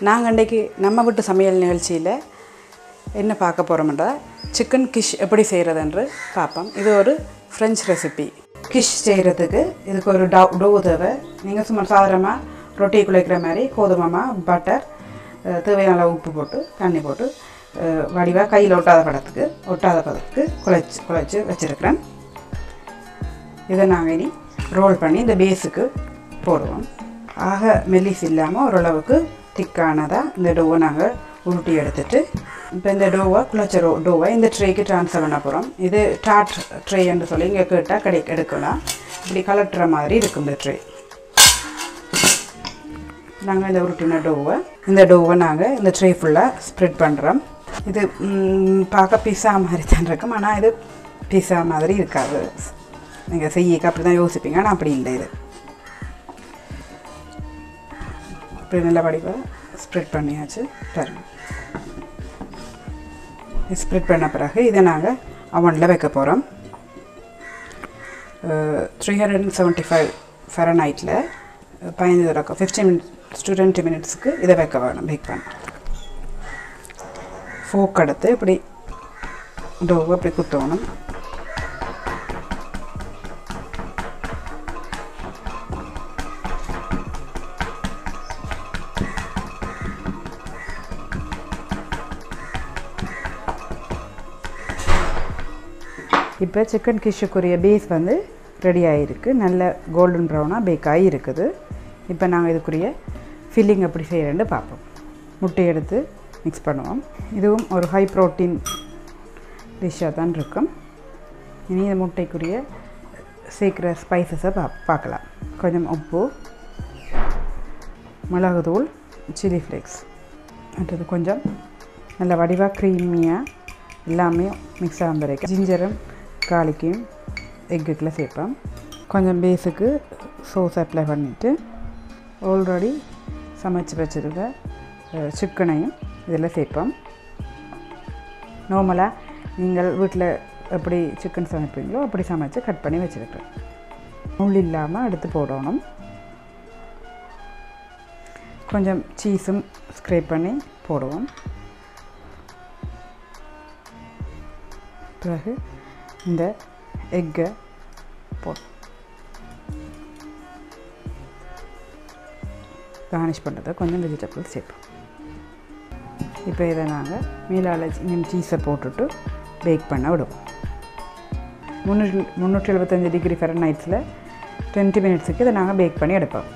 நாங்கள் அன்றைக்கி நம்ம வீட்டு சமையல் நிகழ்ச்சியில் என்ன பார்க்க போகிறோம்ன்றா சிக்கன் கிஷ் எப்படி செய்கிறதுன்று பார்ப்போம். இது ஒரு ஃப்ரெஞ்ச் ரெசிபி. கிஷ் செய்கிறதுக்கு இதுக்கு ஒரு டோ தேவை. நீங்கள் சும்மா சாதாரணமாக ரொட்டி குழைக்கிற மாதிரி கோதுமை பட்டர் தேவையான உப்பு போட்டு தண்ணி போட்டு வடிவாக கையில் ஒட்டாத பதத்துக்கு குழைச்சி வச்சுருக்கிறேன். இதை நாங்கள் இனி ரோல் பண்ணி இந்த பேஸுக்கு போடுவோம். ஆக மெல்லிஸ் இல்லாமல் ஓரளவுக்கு திக்கானதாக இந்த டோவை நாங்கள் உருட்டி எடுத்துட்டு இப்போ இந்த டோவை குழச்ச டோவை இந்த ட்ரேக்கு ட்ரான்ஸ்ஃபர் பண்ண போகிறோம். இது டாட் ட்ரேன்னு சொல்லி இங்கே கேட்டால் எடுக்கலாம். இப்படி கலட்டுற மாதிரி இருக்கும் இந்த ட்ரே. நாங்கள் இந்த உருட்டின இந்த டோவை நாங்கள் இந்த ட்ரே ஃபுல்லாக ஸ்ப்ரெட் பண்ணுறோம். இது பார்க்க பிஸா மாதிரி தான் இருக்கும், ஆனால் இது பிஸா மாதிரி இருக்காது. நீங்கள் செய்யக்க அப்படி தான் யோசிப்பீங்க, ஆனால் அப்படி இல்லை. இது இப்படி நல்ல வடிவாக ஸ்ப்ரெட் பண்ணியாச்சு. பாருங்கள், ஸ்ப்ரெட் பண்ண பிறகு இதை நாங்கள் அவனில் வைக்க போகிறோம். 375 ஃபரனைட்டில் 15 மினிட்ஸ் to 20 மினிட்ஸுக்கு இதை வைக்க வேணும். பேக் பண்ண ஃபோக் எடுத்து இப்படி டோவை இப்படி குத்தணும். இப்போ சிக்கன் கிஷ்ஷுக்குரிய பேஸ் வந்து ரெடி ஆகிருக்கு. நல்ல கோல்டன் ப்ரௌனாக பேக் ஆகி இருக்குது. இப்போ நாங்கள் இதுக்குரிய ஃபில்லிங் எப்படி செய்கிறேன்னு பார்ப்போம். முட்டை எடுத்து மிக்ஸ் பண்ணுவோம். இதுவும் ஒரு ஹை ப்ரோட்டீன் டிஷ்ஷாக தான் இருக்கும். இனி இந்த முட்டைக்குரிய சேர்க்குற ஸ்பைசஸை பார்க்கலாம். கொஞ்சம் உப்பு, மிளகுத்தூள், சில்லி ஃப்ளேக்ஸ், அடுத்தது கொஞ்சம் நல்ல வடிவாக க்ரீமியாக எல்லாமே மிக்ஸ் ஆகும் வரைக்கும் ஜிஞ்சரும் காலிக்கையும் எக்குக்குள்ளே சேர்ப்போம். கொஞ்சம் பேஸுக்கு சோஸ் அப்ளை பண்ணிவிட்டு ஆல்ரெடி சமைச்சு வச்சுருக்க சிக்கனையும் இதில் சேர்ப்போம். நார்மலாக நீங்கள் வீட்டில் எப்படி சிக்கன் சமைப்பீங்களோ அப்படி சமைச்சு கட் பண்ணி வச்சுருக்கேன். முள் இல்லாமல் எடுத்து போடணும். கொஞ்சம் சீஸும் ஸ்க்ரேப் பண்ணி போடுவோம். பிறகு இந்த எக்கை கார்னிஷ் பண்ணுறதை கொஞ்சம் வெஜிடபிள்ஸ் சேர்ப்போம். இப்போ இதை நாங்கள் மீலால் சீஸை போட்டுட்டு பேக் பண்ண விடுவோம். 375 டிகிரி ஃபரனைட்ஸில் 20 மினிட்ஸுக்கு இதை நாங்கள் பேக் பண்ணி எடுப்போம்.